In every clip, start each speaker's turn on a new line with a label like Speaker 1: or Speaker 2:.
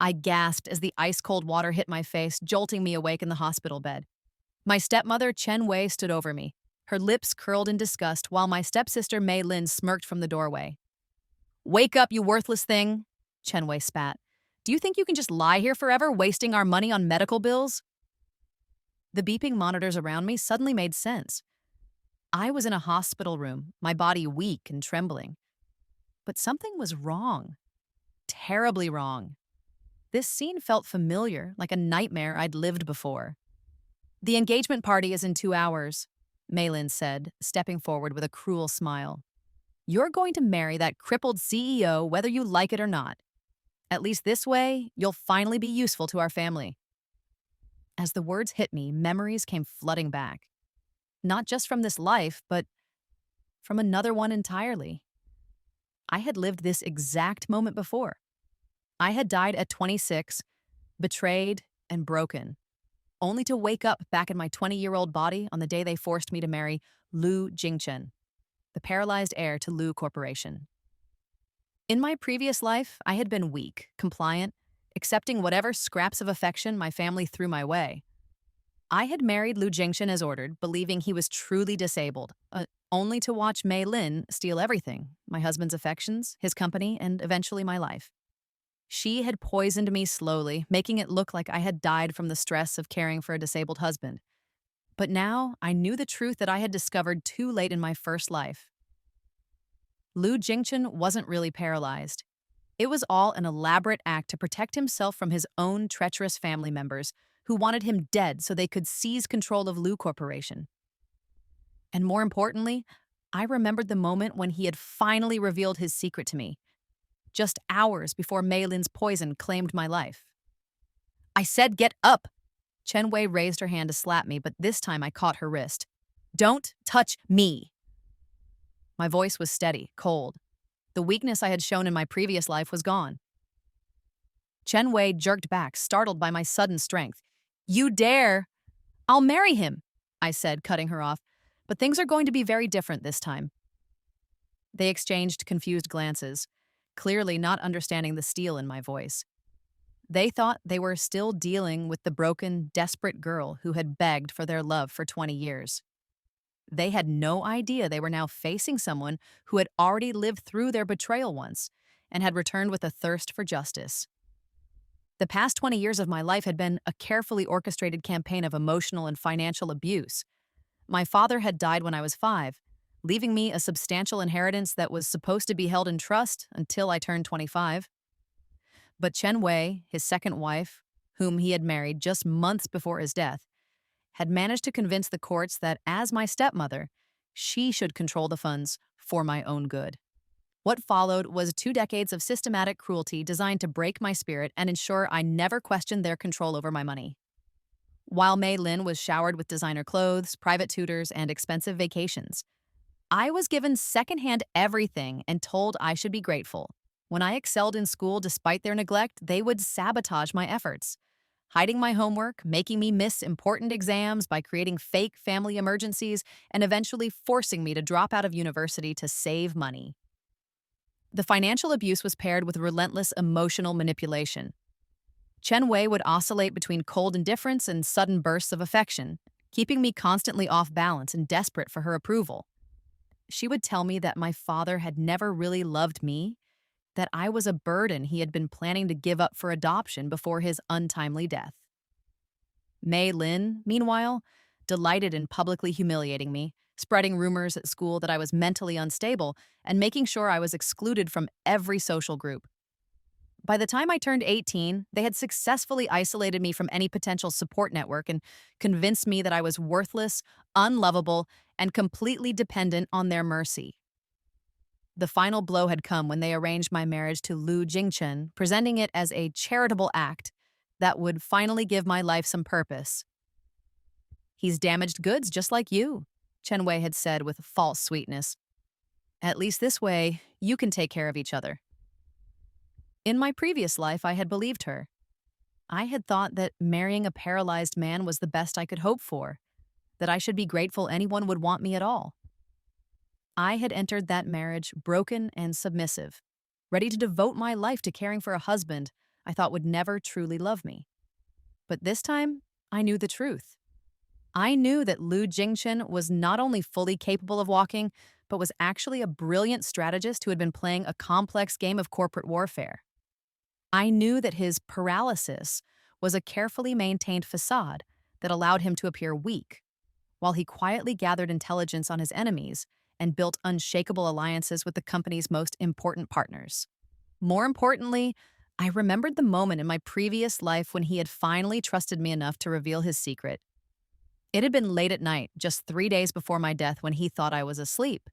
Speaker 1: I gasped as the ice-cold water hit my face, jolting me awake in the hospital bed. My stepmother, Chen Wei, stood over me, her lips curled in disgust, while my stepsister, Mei Lin, smirked from the doorway. "Wake up, you worthless thing," Chen Wei spat. "Do you think you can just lie here forever, wasting our money on medical bills?" The beeping monitors around me suddenly made sense. I was in a hospital room, my body weak and trembling. But something was wrong. Terribly wrong. This scene felt familiar, like a nightmare I'd lived before. "The engagement party is in 2 hours," Maylin said, stepping forward with a cruel smile. "You're going to marry that crippled CEO whether you like it or not. At least this way, you'll finally be useful to our family." As the words hit me, memories came flooding back. Not just from this life, but from another one entirely. I had lived this exact moment before. I had died at 26, betrayed and broken, only to wake up back in my 20-year-old body on the day they forced me to marry Lu Jingchen, the paralyzed heir to Lu Corporation. In my previous life, I had been weak, compliant, accepting whatever scraps of affection my family threw my way. I had married Lu Jingchen as ordered, believing he was truly disabled, only to watch Mei Lin steal everything: my husband's affections, his company, and eventually my life. She had poisoned me slowly, making it look like I had died from the stress of caring for a disabled husband. But now I knew the truth that I had discovered too late in my first life. Lu Jingchen wasn't really paralyzed. It was all an elaborate act to protect himself from his own treacherous family members who wanted him dead so they could seize control of Lu Corporation. And more importantly, I remembered the moment when he had finally revealed his secret to me, just hours before Mei Lin's poison claimed my life. "I said get up!" Chen Wei raised her hand to slap me, but this time I caught her wrist. "Don't touch me!" My voice was steady, cold. The weakness I had shown in my previous life was gone. Chen Wei jerked back, startled by my sudden strength. "You dare!" "I'll marry him," I said, cutting her off. "But things are going to be very different this time." They exchanged confused glances, clearly not understanding the steel in my voice. They thought they were still dealing with the broken, desperate girl who had begged for their love for 20 years. They had no idea they were now facing someone who had already lived through their betrayal once and had returned with a thirst for justice. The past 20 years of my life had been a carefully orchestrated campaign of emotional and financial abuse. My father had died when I was 5, leaving me a substantial inheritance that was supposed to be held in trust until I turned 25. But Chen Wei, his second wife, whom he had married just months before his death, had managed to convince the courts that as my stepmother, she should control the funds for my own good. What followed was 2 decades of systematic cruelty designed to break my spirit and ensure I never questioned their control over my money. While Mei Lin was showered with designer clothes, private tutors, and expensive vacations, I was given secondhand everything and told I should be grateful. When I excelled in school despite their neglect, they would sabotage my efforts, hiding my homework, making me miss important exams by creating fake family emergencies, and eventually forcing me to drop out of university to save money. The financial abuse was paired with relentless emotional manipulation. Chen Wei would oscillate between cold indifference and sudden bursts of affection, keeping me constantly off balance and desperate for her approval. She would tell me that my father had never really loved me, that I was a burden he had been planning to give up for adoption before his untimely death. Mei Lin, meanwhile, delighted in publicly humiliating me, spreading rumors at school that I was mentally unstable, and making sure I was excluded from every social group. By the time I turned 18, they had successfully isolated me from any potential support network and convinced me that I was worthless, unlovable, and completely dependent on their mercy. The final blow had come when they arranged my marriage to Lu Jingchen, presenting it as a charitable act that would finally give my life some purpose. "He's damaged goods just like you," Chen Wei had said with false sweetness. "At least this way, you can take care of each other." In my previous life, I had believed her. I had thought that marrying a paralyzed man was the best I could hope for, that I should be grateful anyone would want me at all. I had entered that marriage broken and submissive, ready to devote my life to caring for a husband, I thought would never truly love me. But this time, I knew the truth. I knew that Lu Jingchen was not only fully capable of walking, but was actually a brilliant strategist who had been playing a complex game of corporate warfare. I knew that his paralysis was a carefully maintained facade that allowed him to appear weak, while he quietly gathered intelligence on his enemies and built unshakable alliances with the company's most important partners. More importantly, I remembered the moment in my previous life when he had finally trusted me enough to reveal his secret. It had been late at night, just 3 days before my death, when he thought I was asleep.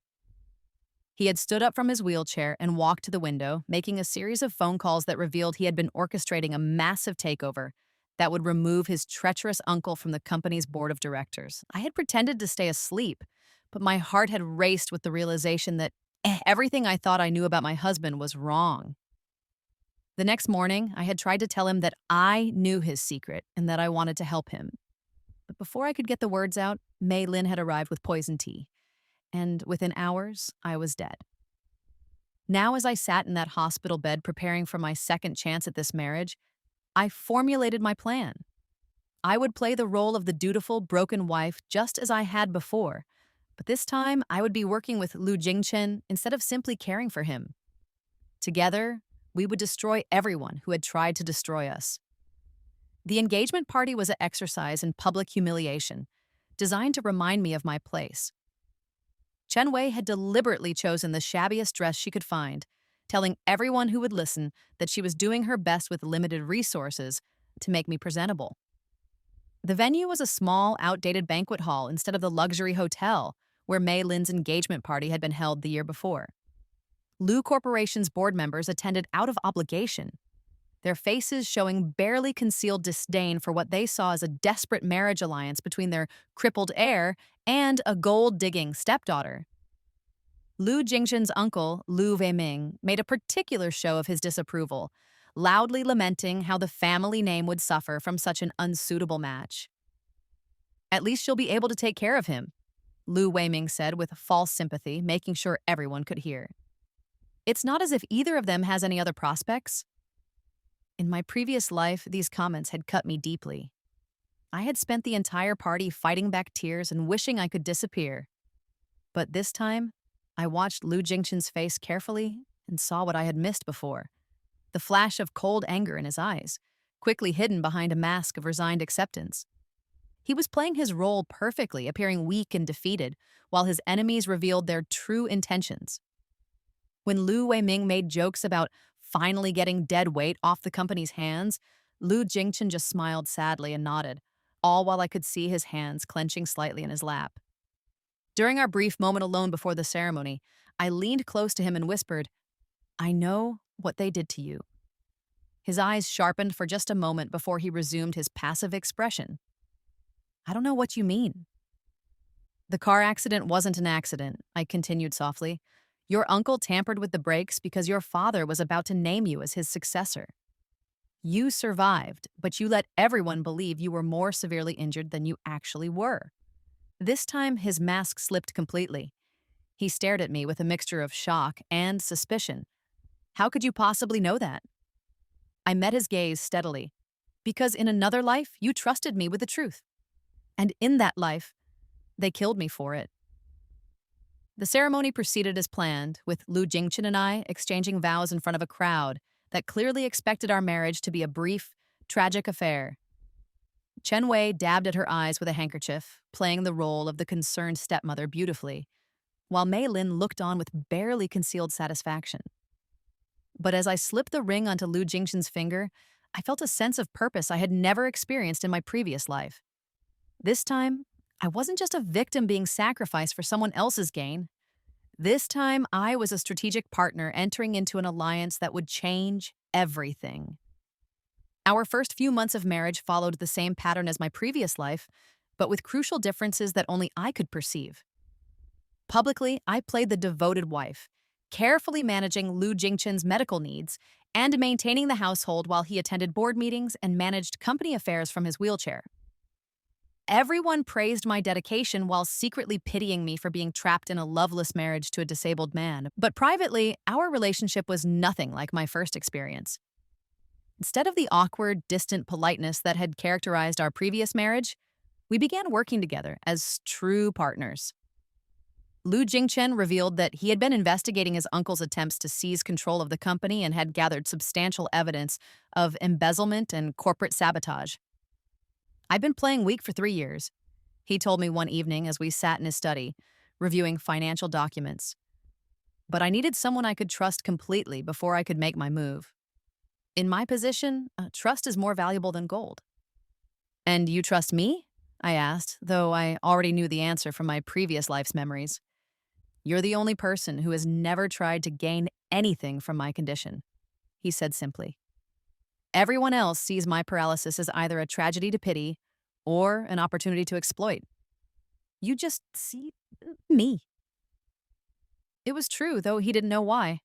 Speaker 1: He had stood up from his wheelchair and walked to the window, making a series of phone calls that revealed he had been orchestrating a massive takeover that would remove his treacherous uncle from the company's board of directors. I had pretended to stay asleep, but my heart had raced with the realization that everything I thought I knew about my husband was wrong. The next morning, I had tried to tell him that I knew his secret and that I wanted to help him. But before I could get the words out, Mei Lin had arrived with poison tea, and within hours, I was dead. Now, as I sat in that hospital bed preparing for my second chance at this marriage, I formulated my plan. I would play the role of the dutiful, broken wife just as I had before, but this time I would be working with Lu Jingchen instead of simply caring for him. Together, we would destroy everyone who had tried to destroy us. The engagement party was an exercise in public humiliation, designed to remind me of my place. Chen Wei had deliberately chosen the shabbiest dress she could find, telling everyone who would listen that she was doing her best with limited resources to make me presentable. The venue was a small, outdated banquet hall instead of the luxury hotel where Mei Lin's engagement party had been held the year before. Lu Corporation's board members attended out of obligation, their faces showing barely concealed disdain for what they saw as a desperate marriage alliance between their crippled heir and a gold-digging stepdaughter. Lu Jingchen's uncle, Lu Weiming, made a particular show of his disapproval, loudly lamenting how the family name would suffer from such an unsuitable match. "At least she'll be able to take care of him," Lu Weiming said with false sympathy, making sure everyone could hear. "It's not as if either of them has any other prospects." In my previous life, these comments had cut me deeply. I had spent the entire party fighting back tears and wishing I could disappear. But this time, I watched Lu Jingchen's face carefully and saw what I had missed before. The flash of cold anger in his eyes, quickly hidden behind a mask of resigned acceptance. He was playing his role perfectly, appearing weak and defeated, while his enemies revealed their true intentions. When Lu Weiming made jokes about finally getting dead weight off the company's hands, Lu Jingchen just smiled sadly and nodded, all while I could see his hands clenching slightly in his lap. During our brief moment alone before the ceremony, I leaned close to him and whispered, "I know what they did to you." His eyes sharpened for just a moment before he resumed his passive expression. "I don't know what you mean." "The car accident wasn't an accident," I continued softly. "Your uncle tampered with the brakes because your father was about to name you as his successor. You survived, but you let everyone believe you were more severely injured than you actually were." This time, his mask slipped completely. He stared at me with a mixture of shock and suspicion. "How could you possibly know that?" I met his gaze steadily. "Because in another life, you trusted me with the truth. And in that life, they killed me for it." The ceremony proceeded as planned, with Lu Jingchen and I exchanging vows in front of a crowd that clearly expected our marriage to be a brief, tragic affair. Chen Wei dabbed at her eyes with a handkerchief, playing the role of the concerned stepmother beautifully, while Mei Lin looked on with barely concealed satisfaction. But as I slipped the ring onto Lu Jingchen's finger, I felt a sense of purpose I had never experienced in my previous life. This time, I wasn't just a victim being sacrificed for someone else's gain. This time, I was a strategic partner entering into an alliance that would change everything. Our first few months of marriage followed the same pattern as my previous life, but with crucial differences that only I could perceive. Publicly, I played the devoted wife, carefully managing Lu Jingchen's medical needs and maintaining the household while he attended board meetings and managed company affairs from his wheelchair. Everyone praised my dedication while secretly pitying me for being trapped in a loveless marriage to a disabled man. But privately, our relationship was nothing like my first experience. Instead of the awkward, distant politeness that had characterized our previous marriage, we began working together as true partners. Lu Jingchen revealed that he had been investigating his uncle's attempts to seize control of the company and had gathered substantial evidence of embezzlement and corporate sabotage. I've been playing weak for 3 years, he told me one evening as we sat in his study, reviewing financial documents. But I needed someone I could trust completely before I could make my move. In my position, trust is more valuable than gold. And you trust me? I asked, though I already knew the answer from my previous life's memories. You're the only person who has never tried to gain anything from my condition, he said simply. Everyone else sees my paralysis as either a tragedy to pity or an opportunity to exploit. You just see me. It was true, though he didn't know why.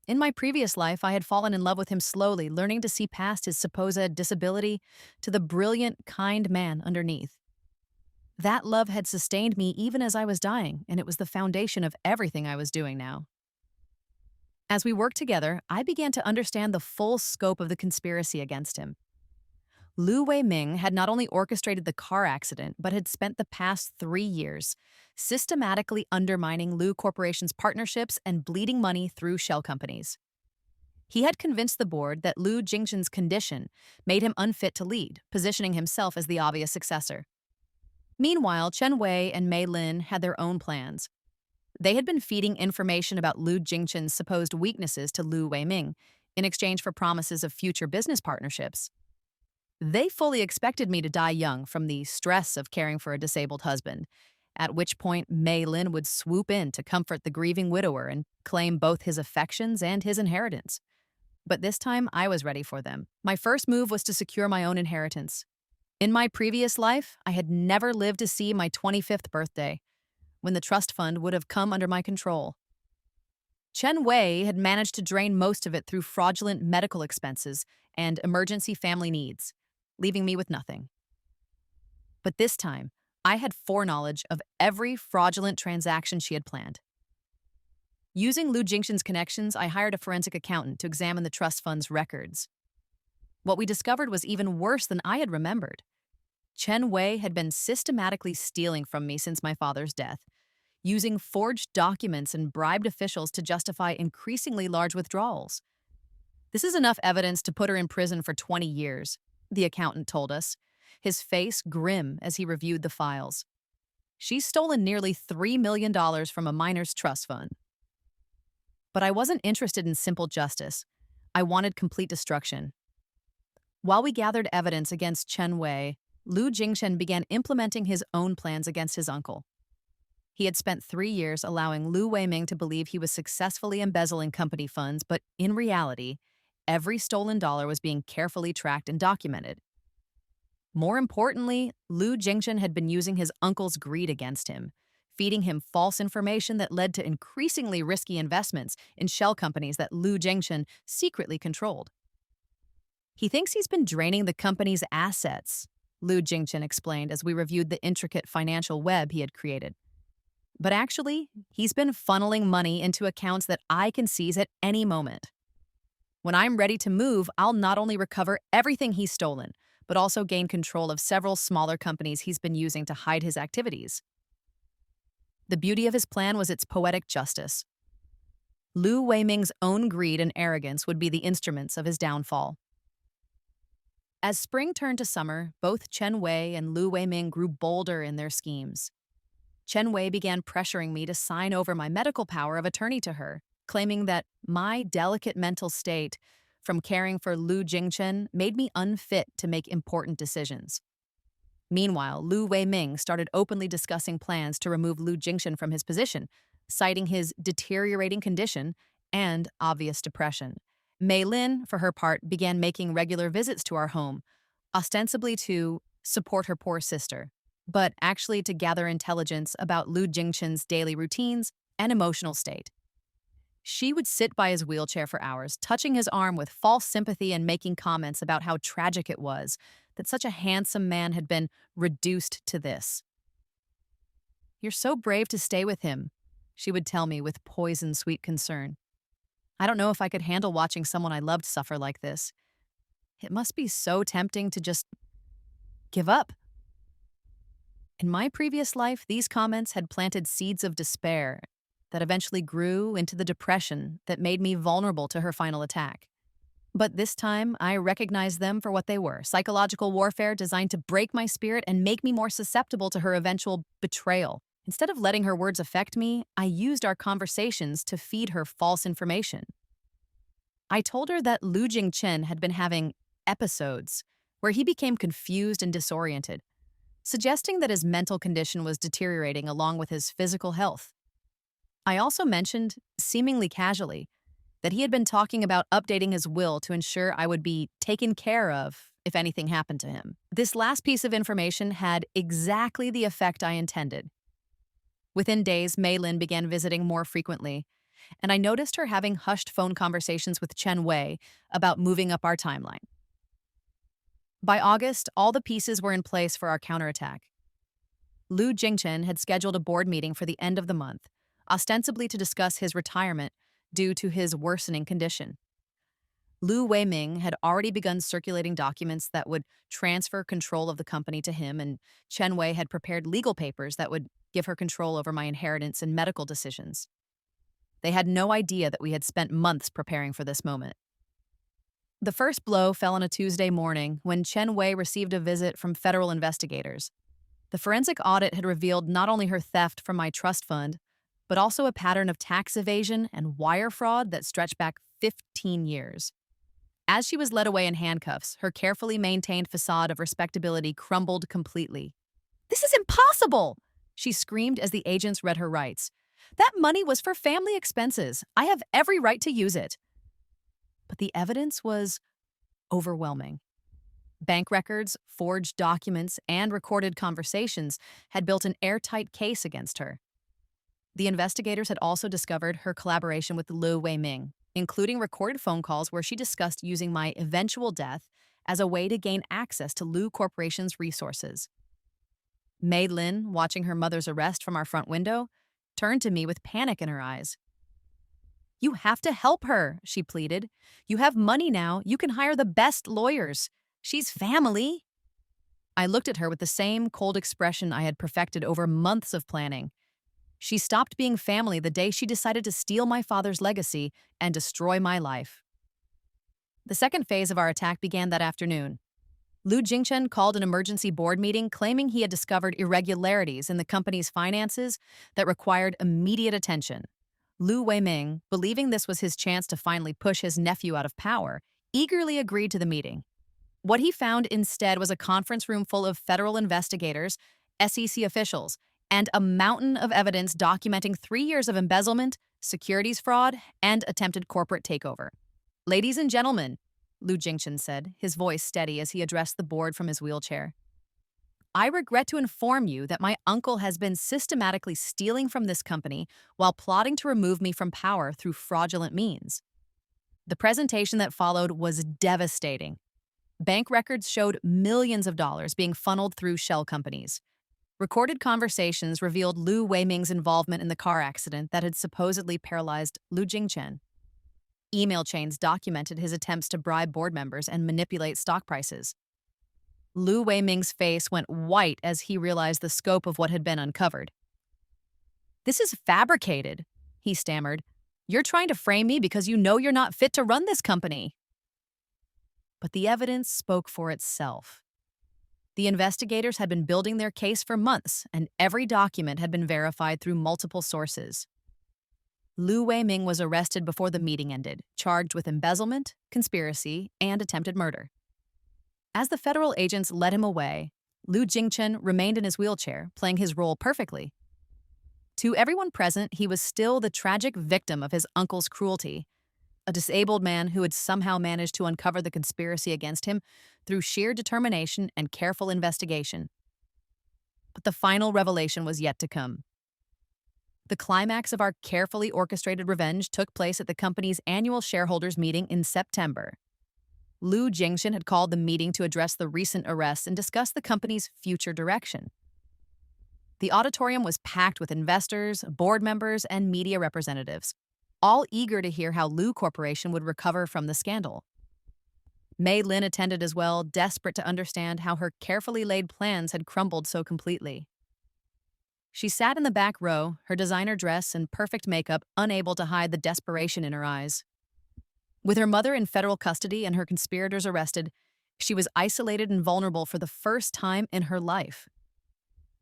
Speaker 1: In my previous life, I had fallen in love with him slowly, learning to see past his supposed disability to the brilliant, kind man underneath. That love had sustained me even as I was dying, and it was the foundation of everything I was doing now. As we worked together, I began to understand the full scope of the conspiracy against him. Lu Weiming had not only orchestrated the car accident, but had spent the past 3 years systematically undermining Lu Corporation's partnerships and bleeding money through shell companies. He had convinced the board that Lu Jingchen's condition made him unfit to lead, positioning himself as the obvious successor. Meanwhile, Chen Wei and Mei Lin had their own plans. They had been feeding information about Lu Jingchen's supposed weaknesses to Lu Weiming in exchange for promises of future business partnerships. They fully expected me to die young from the stress of caring for a disabled husband, at which point Mei Lin would swoop in to comfort the grieving widower and claim both his affections and his inheritance. But this time, I was ready for them. My first move was to secure my own inheritance. In my previous life, I had never lived to see my 25th birthday, when the trust fund would have come under my control. Chen Wei had managed to drain most of it through fraudulent medical expenses and emergency family needs, leaving me with nothing. But this time, I had foreknowledge of every fraudulent transaction she had planned. Using Lu Jingchen's connections, I hired a forensic accountant to examine the trust fund's records. What we discovered was even worse than I had remembered. Chen Wei had been systematically stealing from me since my father's death, using forged documents and bribed officials to justify increasingly large withdrawals. This is enough evidence to put her in prison for 20 years, the accountant told us, his face grim as he reviewed the files. She's stolen nearly $3 million from a minor's trust fund. But I wasn't interested in simple justice. I wanted complete destruction. While we gathered evidence against Chen Wei, Lu Jingchen began implementing his own plans against his uncle. He had spent 3 years allowing Lu Weiming to believe he was successfully embezzling company funds, but in reality, every stolen dollar was being carefully tracked and documented. More importantly, Lu Jingchen had been using his uncle's greed against him, feeding him false information that led to increasingly risky investments in shell companies that Lu Jingchen secretly controlled. He thinks he's been draining the company's assets, Lu Jingchen explained as we reviewed the intricate financial web he had created. But actually, he's been funneling money into accounts that I can seize at any moment. When I'm ready to move, I'll not only recover everything he's stolen, but also gain control of several smaller companies he's been using to hide his activities. The beauty of his plan was its poetic justice. Lu Weiming's own greed and arrogance would be the instruments of his downfall. As spring turned to summer, both Chen Wei and Lu Weiming grew bolder in their schemes. Chen Wei began pressuring me to sign over my medical power of attorney to her, claiming that my delicate mental state from caring for Lu Jingchen made me unfit to make important decisions. Meanwhile, Lu Weiming started openly discussing plans to remove Lu Jingchen from his position, citing his deteriorating condition and obvious depression. Mei Lin, for her part, began making regular visits to our home, ostensibly to support her poor sister, but actually to gather intelligence about Lu Jingchen's daily routines and emotional state. She would sit by his wheelchair for hours, touching his arm with false sympathy and making comments about how tragic it was that such a handsome man had been reduced to this. "You're so brave to stay with him," she would tell me with poison-sweet concern. "I don't know if I could handle watching someone I loved suffer like this. It must be so tempting to just give up. In my previous life, these comments had planted seeds of despair that eventually grew into the depression that made me vulnerable to her final attack. But this time, I recognized them for what they were: psychological warfare designed to break my spirit and make me more susceptible to her eventual betrayal. Instead of letting her words affect me, I used our conversations to feed her false information. I told her that Lu Jingchen had been having episodes where he became confused and disoriented, suggesting that his mental condition was deteriorating along with his physical health. I also mentioned, seemingly casually, that he had been talking about updating his will to ensure I would be taken care of if anything happened to him. This last piece of information had exactly the effect I intended. Within days, Mei Lin began visiting more frequently, and I noticed her having hushed phone conversations with Chen Wei about moving up our timeline. By August, all the pieces were in place for our counterattack. Lu Jingchen had scheduled a board meeting for the end of the month, ostensibly to discuss his retirement due to his worsening condition. Lu Weiming had already begun circulating documents that would transfer control of the company to him, and Chen Wei had prepared legal papers that would give her control over my inheritance and medical decisions. They had no idea that we had spent months preparing for this moment. The first blow fell on a Tuesday morning when Chen Wei received a visit from federal investigators. The forensic audit had revealed not only her theft from my trust fund, but also a pattern of tax evasion and wire fraud that stretched back 15 years. As she was led away in handcuffs, her carefully maintained facade of respectability crumbled completely. "This is impossible!" she screamed as the agents read her rights. "That money was for family expenses. I have every right to use it." But the evidence was overwhelming. Bank records, forged documents, and recorded conversations had built an airtight case against her. The investigators had also discovered her collaboration with Lu Weiming, including recorded phone calls where she discussed using my eventual death as a way to gain access to Lu Corporation's resources. Mei Lin, watching her mother's arrest from our front window, turned to me with panic in her eyes. "You have to help her," she pleaded. "You have money now. You can hire the best lawyers. She's family." I looked at her with the same cold expression I had perfected over months of planning. She stopped being family the day she decided to steal my father's legacy and destroy my life. The second phase of our attack began that afternoon. Lu Jingchen called an emergency board meeting claiming he had discovered irregularities in the company's finances that required immediate attention. Lu Weiming, believing this was his chance to finally push his nephew out of power, eagerly agreed to the meeting. What he found instead was a conference room full of federal investigators, SEC officials, and a mountain of evidence documenting 3 years of embezzlement, securities fraud, and attempted corporate takeover. "Ladies and gentlemen," Lu Jingchen said, his voice steady as he addressed the board from his wheelchair, "I regret to inform you that my uncle has been systematically stealing from this company while plotting to remove me from power through fraudulent means." The presentation that followed was devastating. Bank records showed millions of dollars being funneled through shell companies. Recorded conversations revealed Lu Weiming's involvement in the car accident that had supposedly paralyzed Lu Jingchen. Email chains documented his attempts to bribe board members and manipulate stock prices. Lu Weiming's face went white as he realized the scope of what had been uncovered. "This is fabricated," he stammered. "You're trying to frame me because you know you're not fit to run this company." But the evidence spoke for itself. The investigators had been building their case for months, and every document had been verified through multiple sources. Lu Weiming was arrested before the meeting ended, charged with embezzlement, conspiracy, and attempted murder. As the federal agents led him away, Lu Jingchen remained in his wheelchair, playing his role perfectly. To everyone present, he was still the tragic victim of his uncle's cruelty, a disabled man who had somehow managed to uncover the conspiracy against him through sheer determination and careful investigation. But the final revelation was yet to come. The climax of our carefully orchestrated revenge took place at the company's annual shareholders meeting in September. Lu Jingchen had called the meeting to address the recent arrests and discuss the company's future direction. The auditorium was packed with investors, board members, and media representatives, all eager to hear how Lu Corporation would recover from the scandal. Mei Lin attended as well, desperate to understand how her carefully laid plans had crumbled so completely. She sat in the back row, her designer dress and perfect makeup unable to hide the desperation in her eyes. With her mother in federal custody and her conspirators arrested, she was isolated and vulnerable for the first time in her life.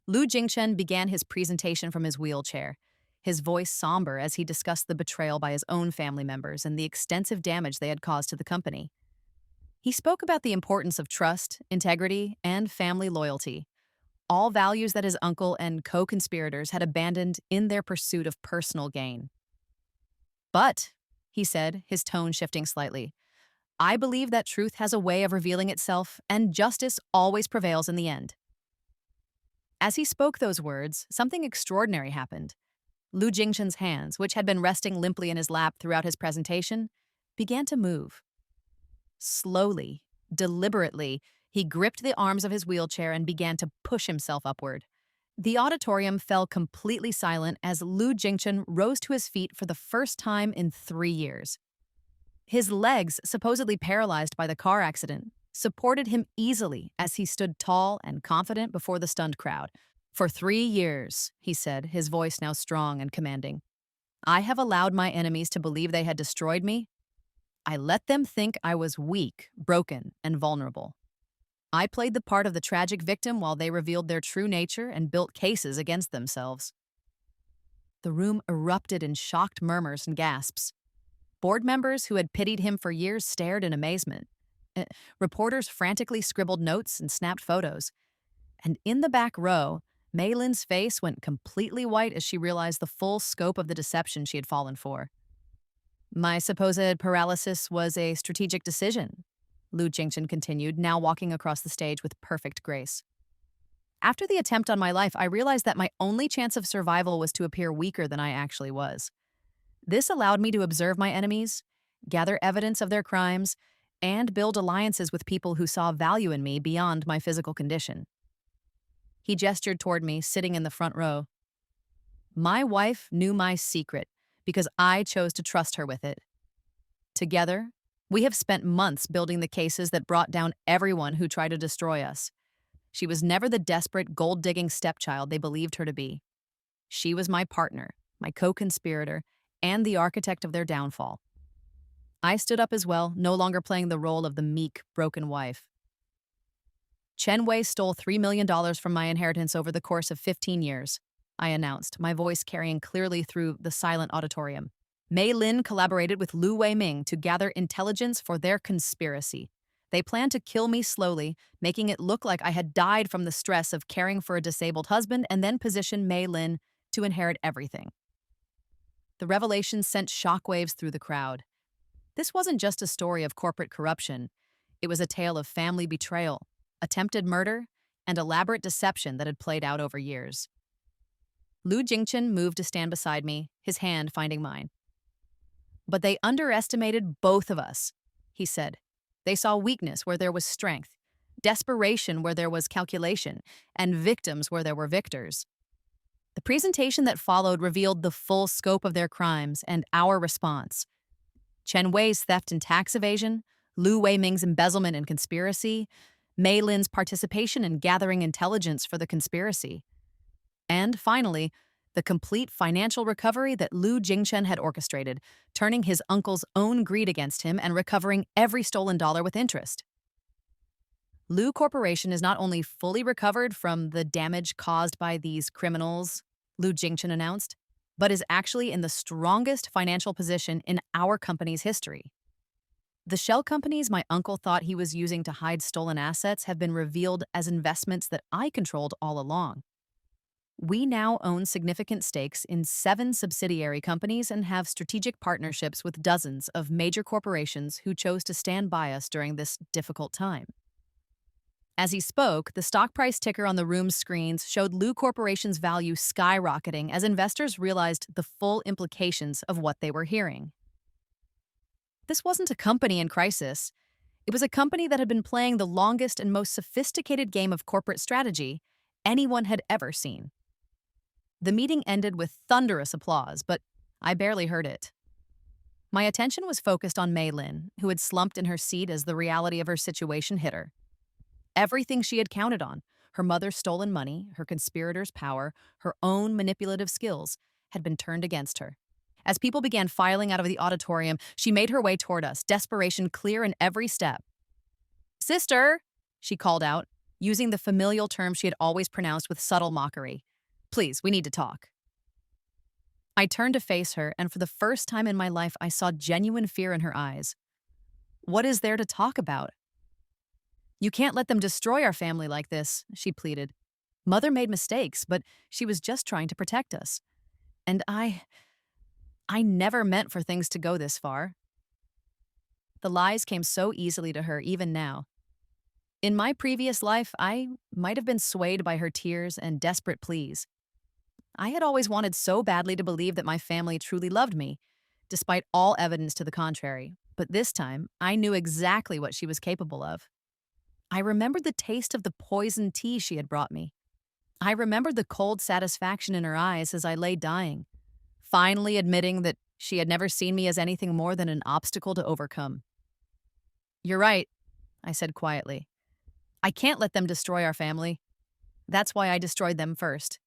Speaker 1: Lu Jingchen began his presentation from his wheelchair, his voice somber as he discussed the betrayal by his own family members and the extensive damage they had caused to the company. He spoke about the importance of trust, integrity, and family loyalty, all values that his uncle and co-conspirators had abandoned in their pursuit of personal gain. But, he said, his tone shifting slightly, I believe that truth has a way of revealing itself, and justice always prevails in the end. As he spoke those words, something extraordinary happened. Lu Jingchen's hands, which had been resting limply in his lap throughout his presentation, began to move. Slowly, deliberately, he gripped the arms of his wheelchair and began to push himself upward. The auditorium fell completely silent as Lu Jingchen rose to his feet for the first time in 3 years. His legs, supposedly paralyzed by the car accident, supported him easily as he stood tall and confident before the stunned crowd. For 3 years, he said, his voice now strong and commanding, I have allowed my enemies to believe they had destroyed me. I let them think I was weak, broken, and vulnerable. I played the part of the tragic victim while they revealed their true nature and built cases against themselves. The room erupted in shocked murmurs and gasps. Board members who had pitied him for years stared in amazement. Reporters frantically scribbled notes and snapped photos. And in the back row, Mei Lin's face went completely white as she realized the full scope of the deception she had fallen for. My supposed paralysis was a strategic decision, Lu Jingchen continued, now walking across the stage with perfect grace. After the attempt on my life, I realized that my only chance of survival was to appear weaker than I actually was. This allowed me to observe my enemies, gather evidence of their crimes, and build alliances with people who saw value in me beyond my physical condition. He gestured toward me, sitting in the front row. My wife knew my secret because I chose to trust her with it. Together, we have spent months building the cases that brought down everyone who tried to destroy us. She was never the desperate, gold-digging stepchild they believed her to be. She was my partner, my co-conspirator, and the architect of their downfall. I stood up as well, no longer playing the role of the meek, broken wife. Chen Wei stole $3 million from my inheritance over the course of 15 years, I announced, my voice carrying clearly through the silent auditorium. Mei Lin collaborated with Lu Weiming to gather intelligence for their conspiracy. They planned to kill me slowly, making it look like I had died from the stress of caring for a disabled husband, and then position Mei Lin to inherit everything. The revelation sent shockwaves through the crowd. This wasn't just a story of corporate corruption. It was a tale of family betrayal, attempted murder, and elaborate deception that had played out over years. Lu Jingchen moved to stand beside me, his hand finding mine. But they underestimated both of us, he said. They saw weakness where there was strength, desperation where there was calculation, and victims where there were victors. The presentation that followed revealed the full scope of their crimes and our response. Chen Wei's theft and tax evasion, Lu Weiming's embezzlement and conspiracy, Mei Lin's participation in gathering intelligence for the conspiracy. And finally, the complete financial recovery that Lu Jingchen had orchestrated, turning his uncle's own greed against him and recovering every stolen dollar with interest. Lu Corporation is not only fully recovered from the damage caused by these criminals, Lu Jingchen announced, but is actually in the strongest financial position in our company's history. The shell companies my uncle thought he was using to hide stolen assets have been revealed as investments that I controlled all along. We now own significant stakes in 7 subsidiary companies and have strategic partnerships with dozens of major corporations who chose to stand by us during this difficult time. As he spoke, the stock price ticker on the room's screens showed Lu Corporation's value skyrocketing as investors realized the full implications of what they were hearing. This wasn't a company in crisis. It was a company that had been playing the longest and most sophisticated game of corporate strategy anyone had ever seen. The meeting ended with thunderous applause, but I barely heard it. My attention was focused on Mei Lin, who had slumped in her seat as the reality of her situation hit her. Everything she had counted on, her mother's stolen money, her conspirators' power, her own manipulative skills, had been turned against her. As people began filing out of the auditorium, she made her way toward us, desperation clear in every step. Sister, she called out, using the familial term she had always pronounced with subtle mockery. Please, we need to talk. I turned to face her, and for the first time in my life, I saw genuine fear in her eyes. What is there to talk about? You can't let them destroy our family like this, she pleaded. Mother made mistakes, but she was just trying to protect us. And I never meant for things to go this far. The lies came so easily to her even now. In my previous life, I might have been swayed by her tears and desperate pleas. I had always wanted so badly to believe that my family truly loved me, despite all evidence to the contrary. But this time, I knew exactly what she was capable of. I remembered the taste of the poisoned tea she had brought me. I remembered the cold satisfaction in her eyes as I lay dying, finally admitting that she had never seen me as anything more than an obstacle to overcome. You're right, I said quietly. I can't let them destroy our family. That's why I destroyed them first.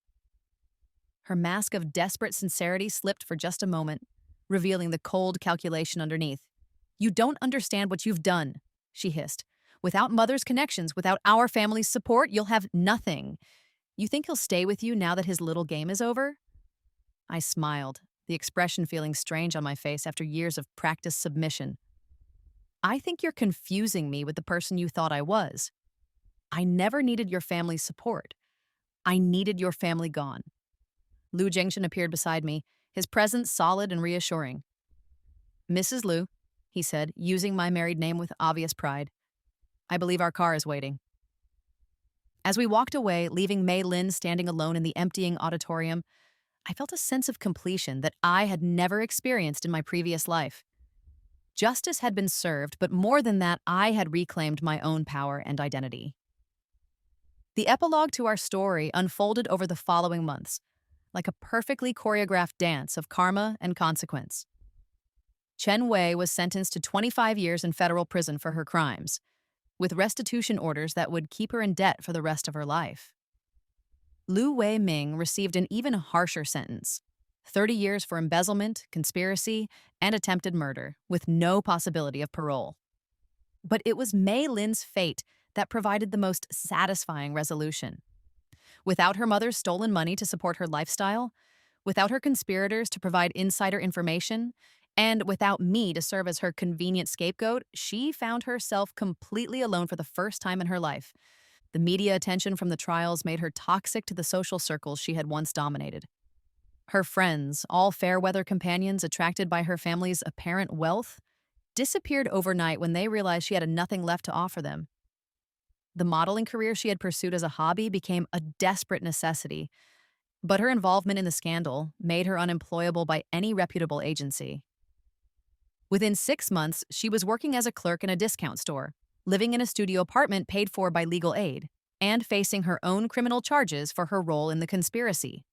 Speaker 1: Her mask of desperate sincerity slipped for just a moment, revealing the cold calculation underneath. You don't understand what you've done, she hissed. Without Mother's connections, without our family's support, you'll have nothing. You think he'll stay with you now that his little game is over? I smiled, the expression feeling strange on my face after years of practiced submission. I think you're confusing me with the person you thought I was. I never needed your family's support. I needed your family gone. Lu Jingshan appeared beside me, his presence solid and reassuring. Mrs. Lu, he said, using my married name with obvious pride. I believe our car is waiting. As we walked away, leaving Mei Lin standing alone in the emptying auditorium, I felt a sense of completion that I had never experienced in my previous life. Justice had been served, but more than that, I had reclaimed my own power and identity. The epilogue to our story unfolded over the following months, like a perfectly choreographed dance of karma and consequence. Chen Wei was sentenced to 25 years in federal prison for her crimes, with restitution orders that would keep her in debt for the rest of her life. Lu Wei Ming received an even harsher sentence, 30 years for embezzlement, conspiracy, and attempted murder, with no possibility of parole. But it was Mei Lin's fate that provided the most satisfying resolution. Without her mother's stolen money to support her lifestyle, without her conspirators to provide insider information, and without me to serve as her convenient scapegoat, she found herself completely alone for the first time in her life. The media attention from the trials made her toxic to the social circles she had once dominated. Her friends, all fair-weather companions attracted by her family's apparent wealth, disappeared overnight when they realized she had nothing left to offer them. The modeling career she had pursued as a hobby became a desperate necessity, but her involvement in the scandal made her unemployable by any reputable agency. Within 6 months, she was working as a clerk in a discount store, living in a studio apartment paid for by legal aid, and facing her own criminal charges for her role in the conspiracy.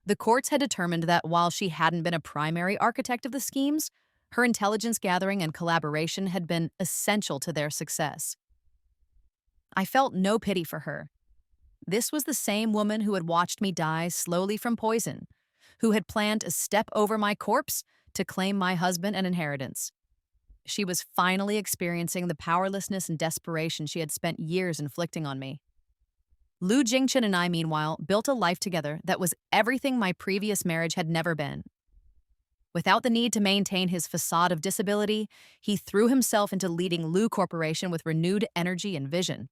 Speaker 1: The courts had determined that while she hadn't been a primary architect of the schemes, her intelligence gathering and collaboration had been essential to their success. I felt no pity for her. This was the same woman who had watched me die slowly from poison, who had planned to step over my corpse to claim my husband and inheritance. She was finally experiencing the powerlessness and desperation she had spent years inflicting on me. Lu Jingchen and I, meanwhile, built a life together that was everything my previous marriage had never been. Without the need to maintain his facade of disability, he threw himself into leading Lu Corporation with renewed energy and vision.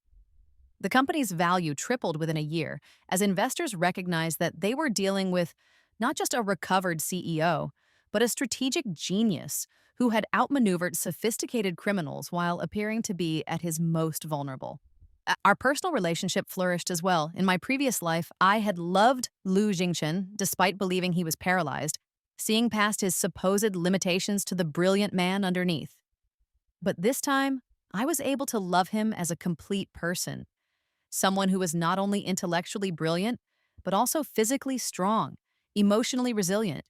Speaker 1: The company's value tripled within a year as investors recognized that they were dealing with not just a recovered CEO, but a strategic genius who had outmaneuvered sophisticated criminals while appearing to be at his most vulnerable. Our personal relationship flourished as well. In my previous life, I had loved Lu Jingchen despite believing he was paralyzed, seeing past his supposed limitations to the brilliant man underneath. But this time, I was able to love him as a complete person, someone who was not only intellectually brilliant, but also physically strong, emotionally resilient,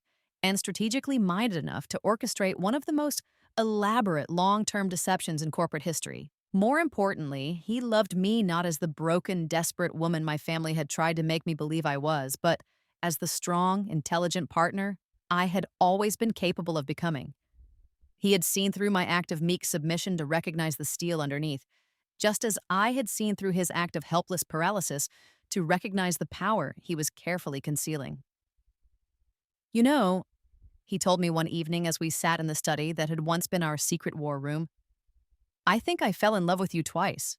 Speaker 1: and strategically minded enough to orchestrate one of the most elaborate long-term deceptions in corporate history. More importantly, he loved me not as the broken, desperate woman my family had tried to make me believe I was, but as the strong, intelligent partner I had always been capable of becoming. He had seen through my act of meek submission to recognize the steel underneath, just as I had seen through his act of helpless paralysis to recognize the power he was carefully concealing. You know, he told me one evening as we sat in the study that had once been our secret war room, I think I fell in love with you twice.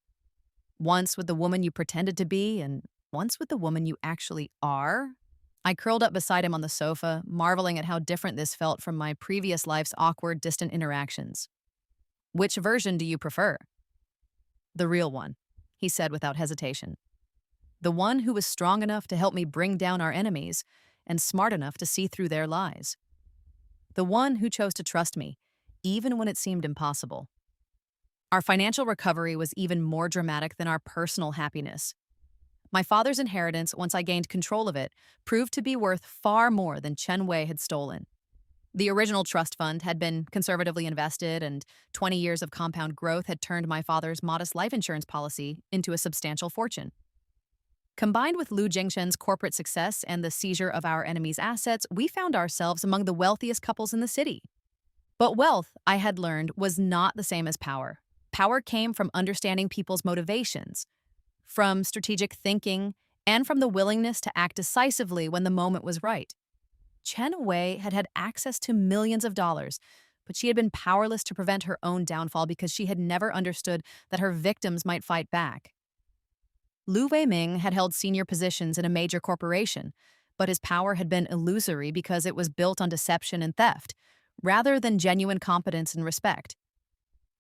Speaker 1: Once with the woman you pretended to be, and once with the woman you actually are. I curled up beside him on the sofa, marveling at how different this felt from my previous life's awkward, distant interactions. Which version do you prefer? The real one, he said without hesitation. The one who was strong enough to help me bring down our enemies and smart enough to see through their lies. The one who chose to trust me, even when it seemed impossible. Our financial recovery was even more dramatic than our personal happiness. My father's inheritance, once I gained control of it, proved to be worth far more than Chen Wei had stolen. The original trust fund had been conservatively invested, and 20 years of compound growth had turned my father's modest life insurance policy into a substantial fortune. Combined with Lu Jingshen's corporate success and the seizure of our enemy's assets, we found ourselves among the wealthiest couples in the city. But wealth, I had learned, was not the same as power. Power came from understanding people's motivations, from strategic thinking, and from the willingness to act decisively when the moment was right. Chen Wei had had access to millions of dollars, but she had been powerless to prevent her own downfall because she had never understood that her victims might fight back. Lu Weiming had held senior positions in a major corporation, but his power had been illusory because it was built on deception and theft, rather than genuine competence and respect.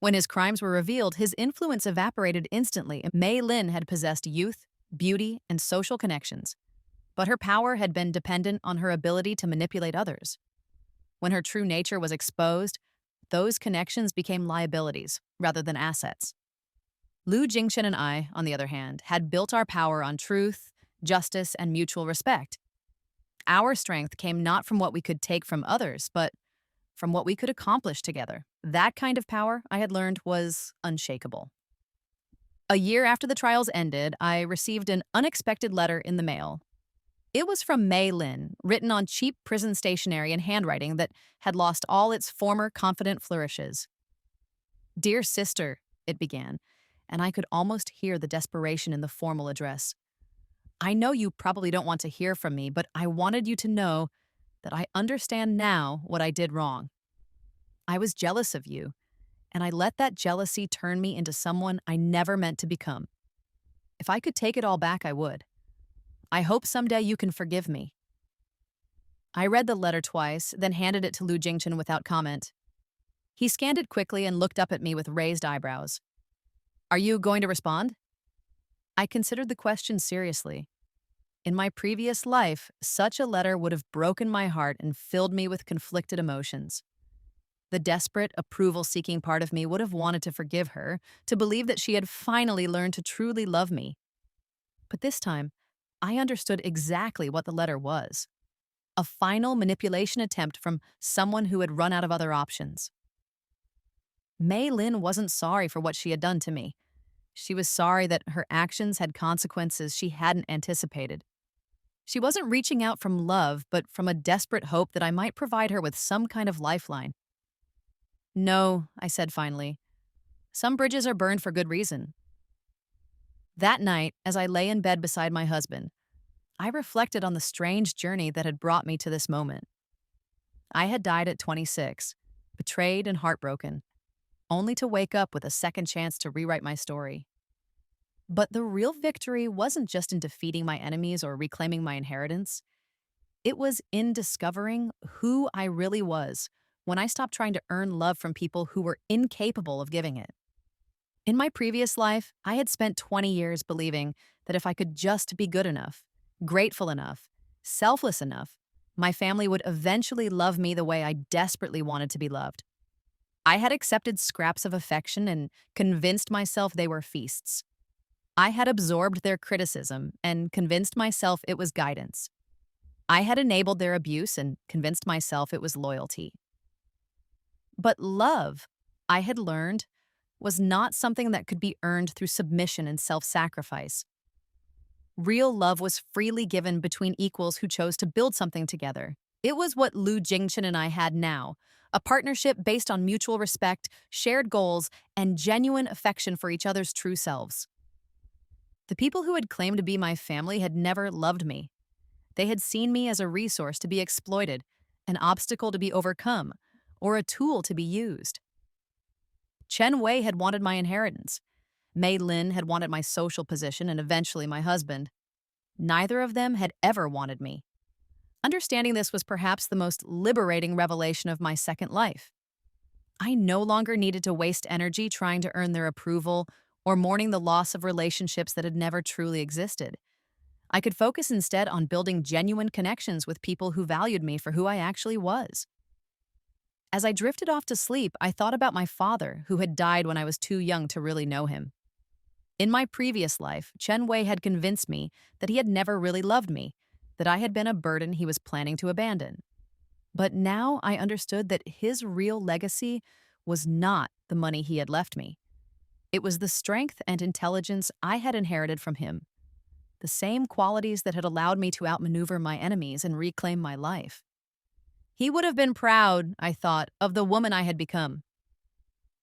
Speaker 1: When his crimes were revealed, his influence evaporated instantly. Mei Lin had possessed youth, beauty, and social connections, but her power had been dependent on her ability to manipulate others. When her true nature was exposed, those connections became liabilities rather than assets. Lu Jingshen and I, on the other hand, had built our power on truth, justice, and mutual respect. Our strength came not from what we could take from others, but from what we could accomplish together. That kind of power, I had learned, was unshakable. A year after the trials ended, I received an unexpected letter in the mail. It was from Mei Lin, written on cheap prison stationery and handwriting that had lost all its former confident flourishes. "Dear sister," it began, and I could almost hear the desperation in the formal address. "I know you probably don't want to hear from me, but I wanted you to know that I understand now what I did wrong. I was jealous of you, and I let that jealousy turn me into someone I never meant to become. If I could take it all back, I would. I hope someday you can forgive me." I read the letter twice, then handed it to Lu Jingchen without comment. He scanned it quickly and looked up at me with raised eyebrows. "Are you going to respond?" I considered the question seriously. In my previous life, such a letter would have broken my heart and filled me with conflicted emotions. The desperate, approval-seeking part of me would have wanted to forgive her, to believe that she had finally learned to truly love me. But this time, I understood exactly what the letter was. A final manipulation attempt from someone who had run out of other options. Mei Lin wasn't sorry for what she had done to me. She was sorry that her actions had consequences she hadn't anticipated. She wasn't reaching out from love, but from a desperate hope that I might provide her with some kind of lifeline. "No," I said finally. "Some bridges are burned for good reason." That night, as I lay in bed beside my husband, I reflected on the strange journey that had brought me to this moment. I had died at 26, betrayed and heartbroken, only to wake up with a second chance to rewrite my story. But the real victory wasn't just in defeating my enemies or reclaiming my inheritance. It was in discovering who I really was when I stopped trying to earn love from people who were incapable of giving it. In my previous life, I had spent 20 years believing that if I could just be good enough, grateful enough, selfless enough, my family would eventually love me the way I desperately wanted to be loved. I had accepted scraps of affection and convinced myself they were feasts. I had absorbed their criticism and convinced myself it was guidance. I had enabled their abuse and convinced myself it was loyalty. But love, I had learned, was not something that could be earned through submission and self sacrifice. Real love was freely given between equals who chose to build something together. It was what Lu Jingchen and I had now, a partnership based on mutual respect, shared goals, and genuine affection for each other's true selves. The people who had claimed to be my family had never loved me. They had seen me as a resource to be exploited, an obstacle to be overcome, or a tool to be used. Chen Wei had wanted my inheritance. Mei Lin had wanted my social position and eventually my husband. Neither of them had ever wanted me. Understanding this was perhaps the most liberating revelation of my second life. I no longer needed to waste energy trying to earn their approval or mourning the loss of relationships that had never truly existed. I could focus instead on building genuine connections with people who valued me for who I actually was. As I drifted off to sleep, I thought about my father, who had died when I was too young to really know him. In my previous life, Chen Wei had convinced me that he had never really loved me, that I had been a burden he was planning to abandon. But now I understood that his real legacy was not the money he had left me. It was the strength and intelligence I had inherited from him, the same qualities that had allowed me to outmaneuver my enemies and reclaim my life. He would have been proud, I thought, of the woman I had become.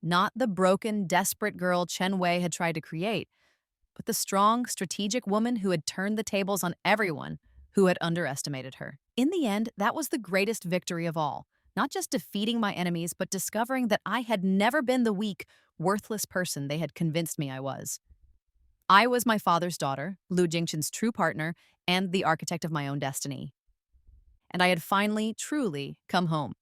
Speaker 1: Not the broken, desperate girl Chen Wei had tried to create, but the strong, strategic woman who had turned the tables on everyone who had underestimated her. In the end, that was the greatest victory of all, not just defeating my enemies, but discovering that I had never been the weak, worthless person they had convinced me I was. I was my father's daughter, Lu Jingchen's true partner, and the architect of my own destiny. And I had finally, truly come home.